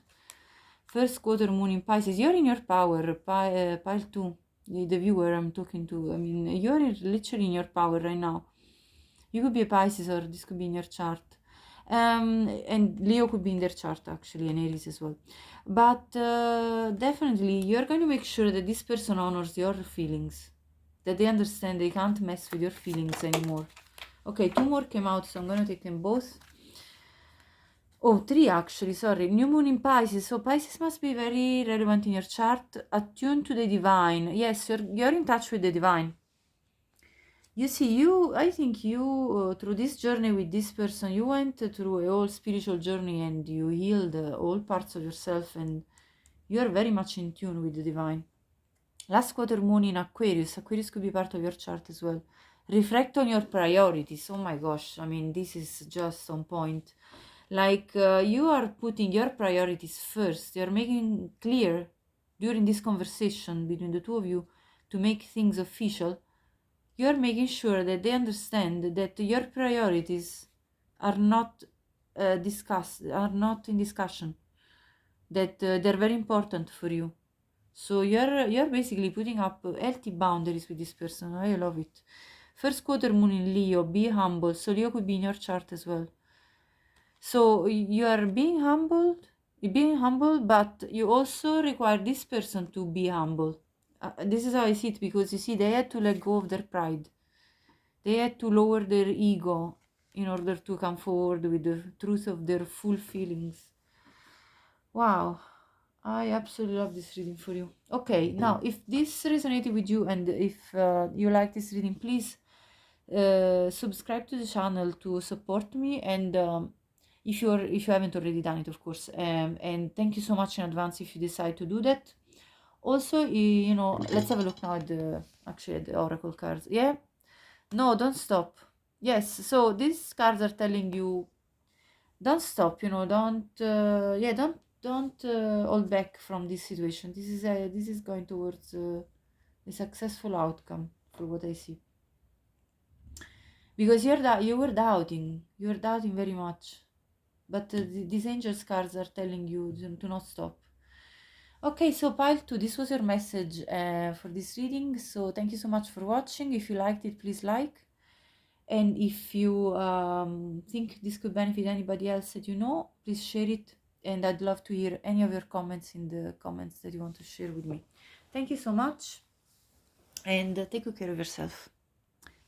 S1: First quarter moon in Pisces. You're in your power, pile 2, the viewer I'm talking to. I mean, you're literally in your power right now. You could be a Pisces, or this could be in your chart. And Leo could be in their chart, actually, and Aries as well. But definitely, you're going to make sure that this person honors your feelings, that they understand they can't mess with your feelings anymore. Okay, 2 more came out, so I'm going to take them both. Oh, 3 actually, sorry. New moon in Pisces. So Pisces must be very relevant in your chart. Attuned to the divine. Yes, you're in touch with the divine. You see, I think you, through this journey with this person, you went through a whole spiritual journey and you healed all parts of yourself, and you are very much in tune with the divine. Last quarter moon in Aquarius. Aquarius could be part of your chart as well. Reflect on your priorities. Oh my gosh, I mean, this is just on point. Like you are putting your priorities first. You're making clear during this conversation between the two of you, to make things official. You're making sure that they understand that your priorities are not are not in discussion, that they're very important for you. So you're basically putting up healthy boundaries with this person. I love it. First quarter moon in Leo. Be humble. So Leo could be in your chart as well. So you are being humble, but you also require this person to be humble. This is how I see it, because you see, they had to let go of their pride. They had to lower their ego in order to come forward with the truth of their full feelings. Wow, I absolutely love this reading for you. Okay, now if this resonated with you, and if you like this reading, please subscribe to the channel to support me, and if you haven't already done it, of course. And thank you so much in advance if you decide to do that. Also, let's have a look now at the oracle cards. Yeah. No, don't stop. Yes, so these cards are telling you, don't stop, don't hold back from this situation. This is going towards a successful outcome, for what I see. Because you were doubting very much, but these angels cards are telling you to not stop. Okay, so pile 2, this was your message for this reading. So thank you so much for watching. If you liked it, please like. And if you think this could benefit anybody else that you know, please share it. And I'd love to hear any of your comments in the comments that you want to share with me. Thank you so much, and take good care of yourself.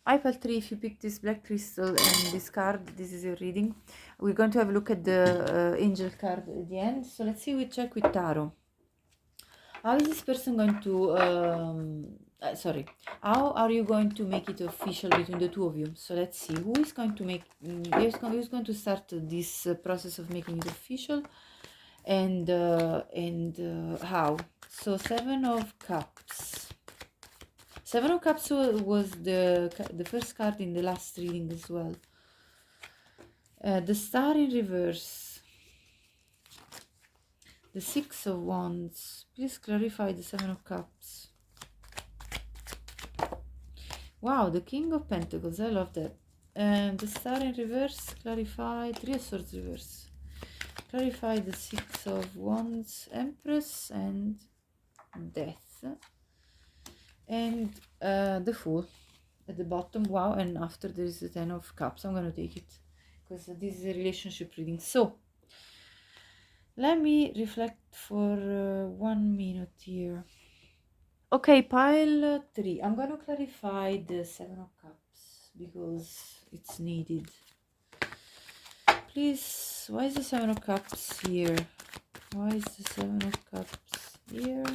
S1: Pile 3, if you picked this black crystal and this card, this is your reading. We're going to have a look at the angel card at the end. So let's see, we check with tarot. How is this person going to how are you going to make it official between the two of you? So let's see, who is going to make who's going to start this process of making it official, and how. So 7 of Cups. 7 of Cups was the first card in the last reading as well. The Star in reverse. The 6 of Wands. Please clarify the 7 of Cups. Wow, the King of Pentacles. I love that. And the Star in reverse. Clarify. 3 of Swords reverse. Clarify the 6 of Wands. Empress and Death. and the Fool at the bottom. Wow, and after there is the Ten of Cups. I'm gonna take it because this is a relationship reading. So let me reflect for 1 minute here. Okay, pile 3. I'm gonna clarify the Seven of Cups because it's needed. Please, why is the Seven of Cups here? Why is the Seven of Cups here?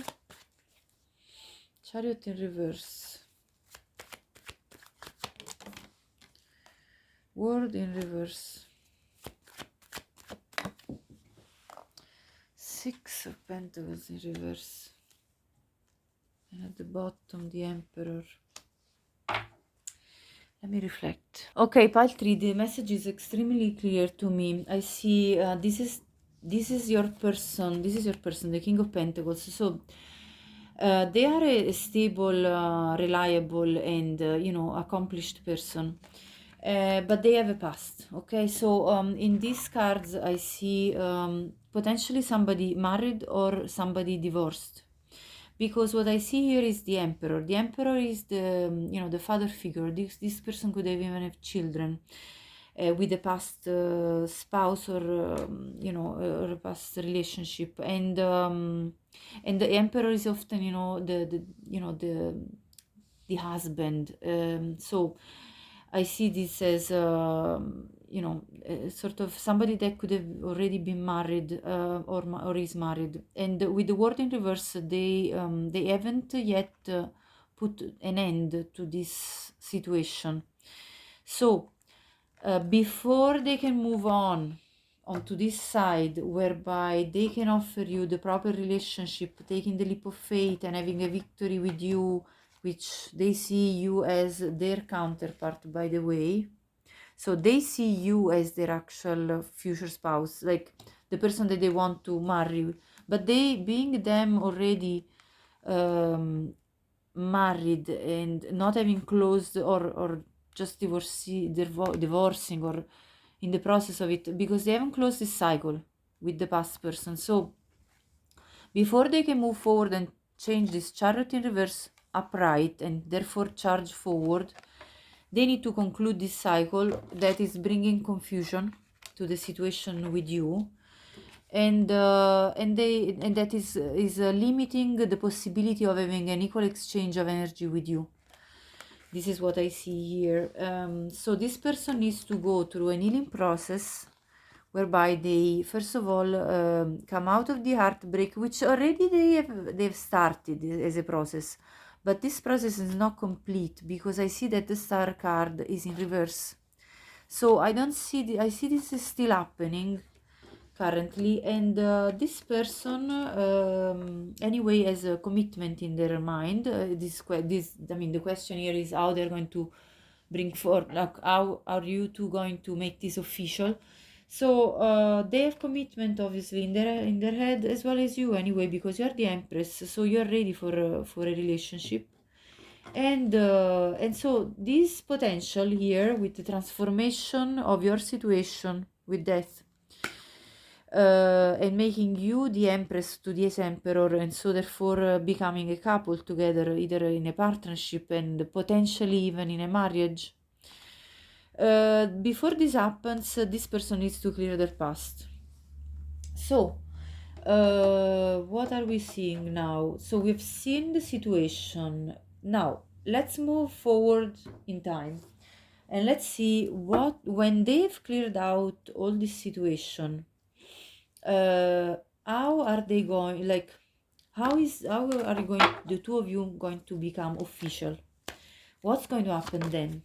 S1: Chariot in reverse. World in reverse. Six of Pentacles in reverse. And at the bottom, the Emperor. Let me reflect. Okay, pile 3, the message is extremely clear to me. I see this is your person. This is your person, the King of Pentacles. So they are a stable, reliable, and accomplished person. But they have a past. Okay, so in these cards, I see potentially somebody married or somebody divorced. Because what I see here is the Emperor. The Emperor is the father figure. This person could have even have children with a past spouse or or a past relationship, and the Emperor is often the husband. So I see this as sort of somebody that could have already been married or is married, and with the word in reverse, they haven't yet put an end to this situation. So before they can move on onto this side, whereby they can offer you the proper relationship, taking the leap of faith and having a victory with you, which they see you as their counterpart, by the way. So they see you as their actual future spouse, like the person that they want to marry. But they, being them already married and not having closed or just divorcing or in the process of it, because they haven't closed this cycle with the past person. So before they can move forward and change this Chariot in reverse upright and therefore charge forward, they need to conclude this cycle that is bringing confusion to the situation with you, and that is limiting the possibility of having an equal exchange of energy with you. This is what I see here. So this person needs to go through an healing process whereby they first of all come out of the heartbreak, which already they've started as a process, but this process is not complete because I see that the Star card is in reverse. So I don't see I see this is still happening currently, and this person anyway has a commitment in their mind. The question here is how they're going to bring forth, like how are you two going to make this official. So they have commitment obviously in their head as well as you anyway, because you're the Empress, so you're ready for a relationship. And so this potential here with the transformation of your situation with death, and making you the Empress to the Emperor, and so therefore becoming a couple together, either in a partnership and potentially even in a marriage. Before this happens, this person needs to clear their past. So what are we seeing now? So we've seen the situation. Now let's move forward in time and let's see what, when they've cleared out all this situation, how are they going, like how are you going, the two of you going to become official? What's going to happen then?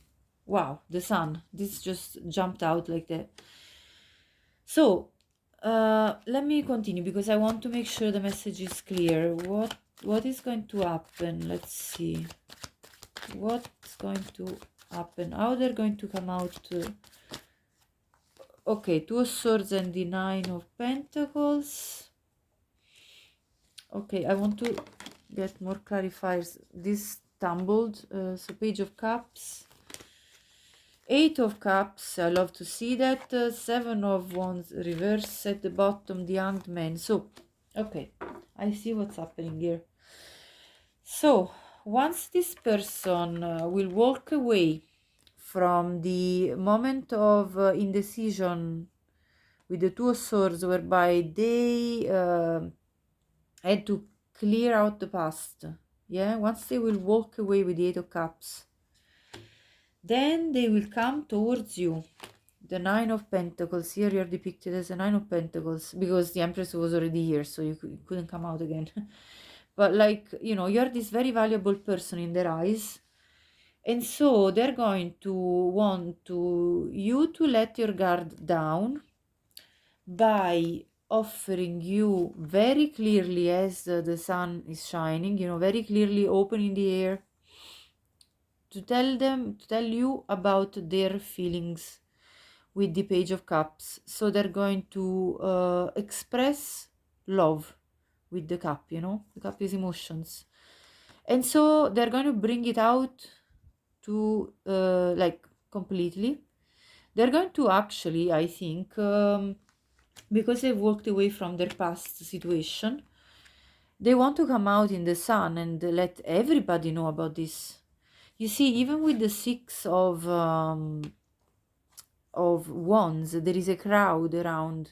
S1: Wow, the Sun, this just jumped out like that. So let me continue because I want to make sure the message is clear. What is going to happen? Let's see what's going to happen, how they're going to come out. Okay, Two of Swords and the Nine of Pentacles. Okay, I want to get more clarifiers. This tumbled. So Page of Cups, Eight of Cups, I love to see that. Seven of Wands reverse at the bottom, the Hanged Man. So, okay, I see what's happening here. So, once this person will walk away from the moment of indecision with the Two of Swords, whereby they had to clear out the past, yeah, once they will walk away with the Eight of Cups, then they will come towards you. The Nine of Pentacles, here you're depicted as a Nine of Pentacles because the Empress was already here, so you couldn't come out again. But like, you know, you're this very valuable person in their eyes, and so they're going to want you to let your guard down by offering you very clearly, as the sun is shining, you know, very clearly open in the air, to tell you about their feelings with the Page of Cups. So they're going to express love with the cup, you know, the cup is emotions. And so they're going to bring it out to like completely. They're going to actually, I think, because they've walked away from their past situation, they want to come out in the sun and let everybody know about this. You see, even with the Six of Wands, there is a crowd around.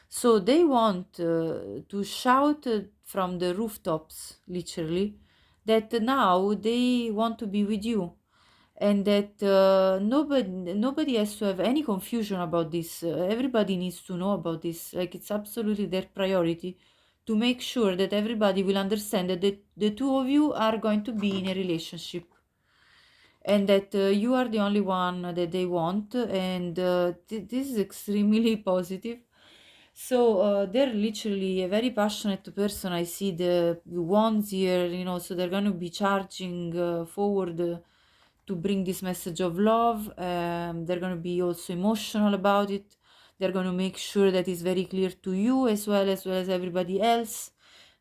S1: So they want to shout from the rooftops, literally, that now they want to be with you, and that nobody has to have any confusion about this. Everybody needs to know about this. Like, it's absolutely their priority to make sure that everybody will understand that the two of you are going to be in a relationship, and that you are the only one that they want, and this is extremely positive. So they're literally a very passionate person. I see the wands here, you know, so they're going to be charging forward to bring this message of love. They're going to be also emotional about it. They're going to make sure that it's very clear to you as well as everybody else,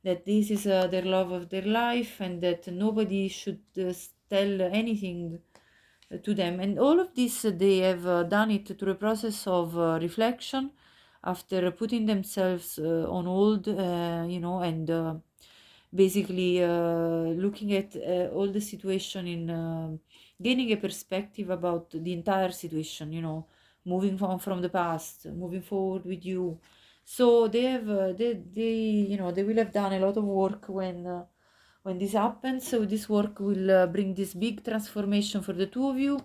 S1: that this is their love of their life, and that nobody should tell anything to them. And all of this, they have done it through a process of reflection, after putting themselves on hold, you know, and basically looking at all the situation in gaining a perspective about the entire situation, you know, moving on from the past, moving forward with you. So they have they you know, they will have done a lot of work when this happens. So this work will bring this big transformation for the two of you,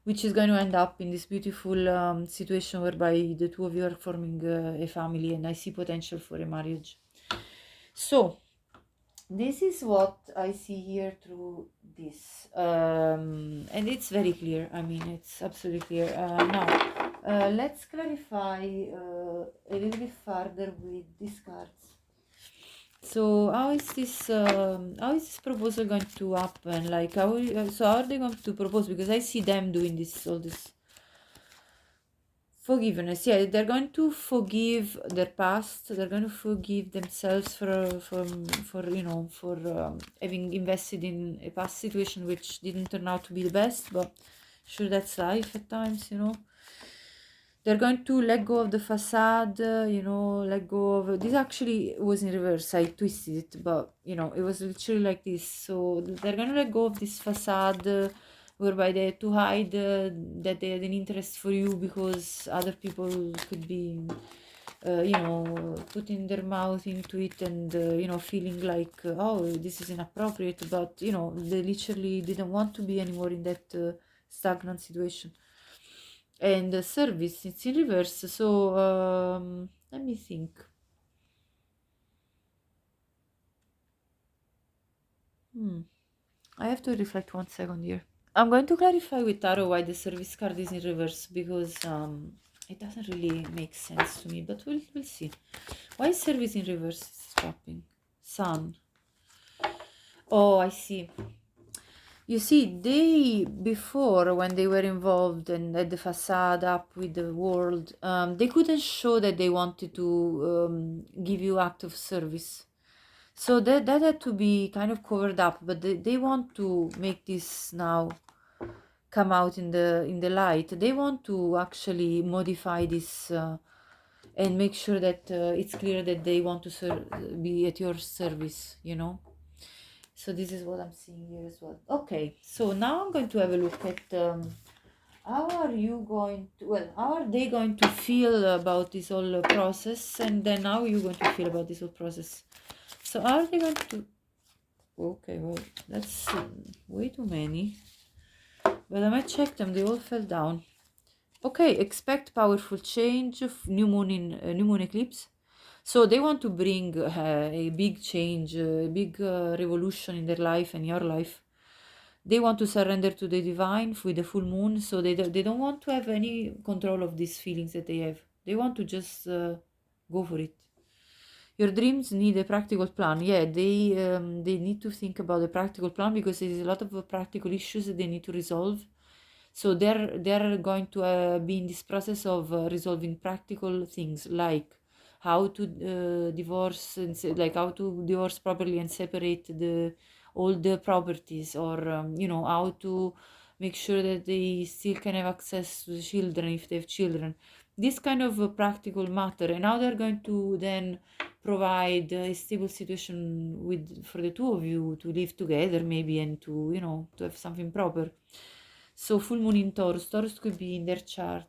S1: which is going to end up in this beautiful situation whereby the two of you are forming a family, and I see potential for a marriage. So this is what I see here through this, and it's very clear. I mean, it's absolutely clear. Now let's clarify a little bit further with these cards. So how is this proposal going to happen? Like, so how are they going to propose? Because I see them doing this, all this forgiveness. Yeah, they're going to forgive their past. They're going to forgive themselves for you know, for having invested in a past situation which didn't turn out to be the best. But sure, that's life at times, you know. They're going to let go of the facade, you know, let go of this. Actually was in reverse, I twisted it, but you know, it was literally like this. So they're going to let go of this facade, whereby they had to hide that they had an interest for you because other people could be you know, putting their mouth into it, and you know, feeling like oh, this is inappropriate, but you know, they literally didn't want to be anymore in that stagnant situation. And service, it's in reverse. So let me think. I have to reflect 1 second here. I'm going to clarify with tarot why the service card is in reverse, because it doesn't really make sense to me, but we'll see. Why is service in reverse? It's stopping. Sun. Oh, I see. You see, they, before, when they were involved and had the facade up with the world, they couldn't show that they wanted to give you act of service. So that had to be kind of covered up, but they want to make this now come out in the light. They want to actually modify this and make sure that it's clear that they want to be at your service, you know. So this is what I'm seeing here as well. Okay, so now I'm going to have a look at how are you going to, well, how are they going to feel about this whole process, and then how are you going to feel about this whole process? So how are they going to, okay, well, that's way too many, but I might check them, they all fell down. Okay, expect powerful change, new moon in new moon eclipse. So they want to bring a big change, a big revolution in their life and your life. They want to surrender to the divine with the full moon, so they don't want to have any control of these feelings that they have. They want to just go for it. Your dreams need a practical plan. Yeah, they need to think about a practical plan because there's a lot of practical issues that they need to resolve. So they're going to be in this process of resolving practical things like how to divorce and like how to divorce properly and separate the all the properties, or how to make sure that they still can have access to the children if they have children. This kind of practical matter, and how they're going to then provide a stable situation with for the two of you to live together maybe, and to to have something proper. So full moon in Taurus. Taurus could be in their chart.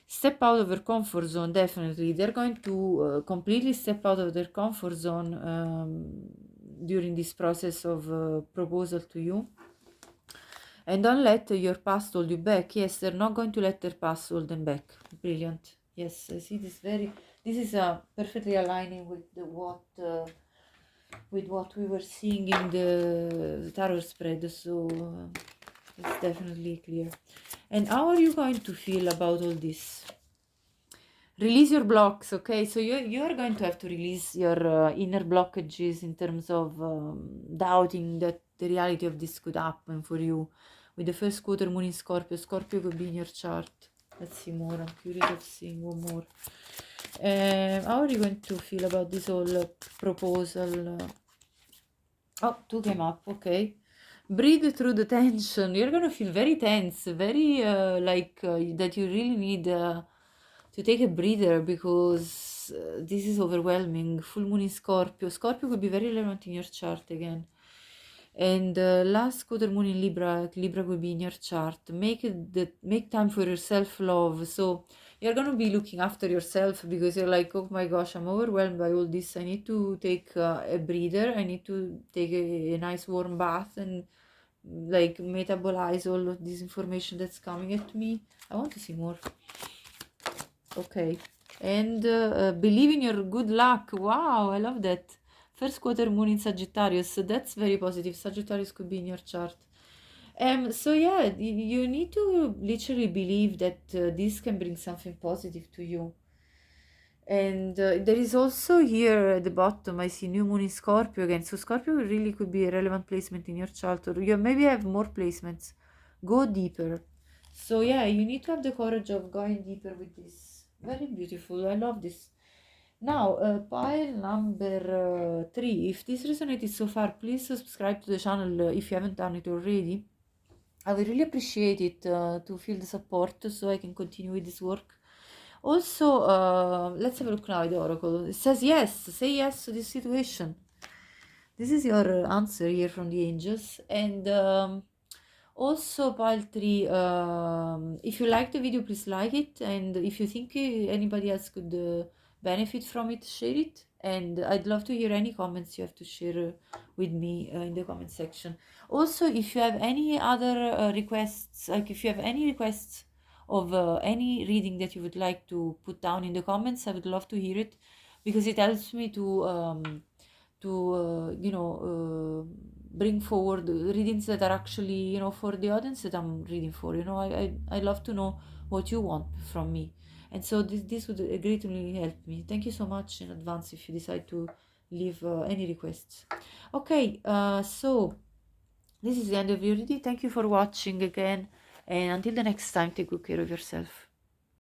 S1: Step out of their comfort zone, definitely. They're going to completely step out of their comfort zone during this process of proposal to you. And don't let your past hold you back. Yes, they're not going to let their past hold them back. Brilliant. Yes, I see this this is perfectly aligning with what we were seeing in the tarot spread. So it's definitely clear. And how are you going to feel about all this? Release your blocks, okay? So you are going to have to release your inner blockages in terms of doubting that the reality of this could happen for you. With the first quarter moon in Scorpio, Scorpio could be in your chart. Let's see more. I'm curious of seeing one more. How are you going to feel about this whole proposal? Oh, two came up, okay. Breathe through the tension. You're gonna feel very tense, very that you really need to take a breather, because this is overwhelming. Full moon in Scorpio. Scorpio could be very relevant in your chart again. And last quarter moon in Libra, Libra could be in your chart. Make time for your self-love. So you're gonna be looking after yourself, because you're like, oh my gosh, I'm overwhelmed by all this. I need to take a breather. I need to take a nice warm bath and like metabolize all of this information that's coming at me. I want to see more. Okay. And believe in your good luck. Wow, I love that. First quarter moon in Sagittarius, so that's very positive. Sagittarius could be in your chart. So yeah, you need to literally believe that this can bring something positive to you. And there is also here at the bottom, I see new moon in Scorpio again. So Scorpio really could be a relevant placement in your chart, or you maybe have more placements. Go deeper. So yeah, you need to have the courage of going deeper with this. Very beautiful. I love this. Now, pile number 3. If this resonated so far, please subscribe to the channel if you haven't done it already. I would really appreciate it to feel the support so I can continue with this work. Also, let's have a look now at the oracle. It says yes, say yes to this situation. This is your answer here from the angels. And also, pile 3, if you like the video, please like it. And if you think anybody else could benefit from it, share it. And I'd love to hear any comments you have to share with me in the comment section. Also, if you have any other requests, like if you have any requests of any reading that you would like to put down in the comments, I would love to hear it, because it helps me to bring forward readings that are actually for the audience that I'm reading for. I love to know what you want from me, and so this would greatly help me. Thank you so much in advance if you decide to leave any requests. Okay, so this is the end of your reading. Thank you for watching again, and until the next time, take good care of yourself.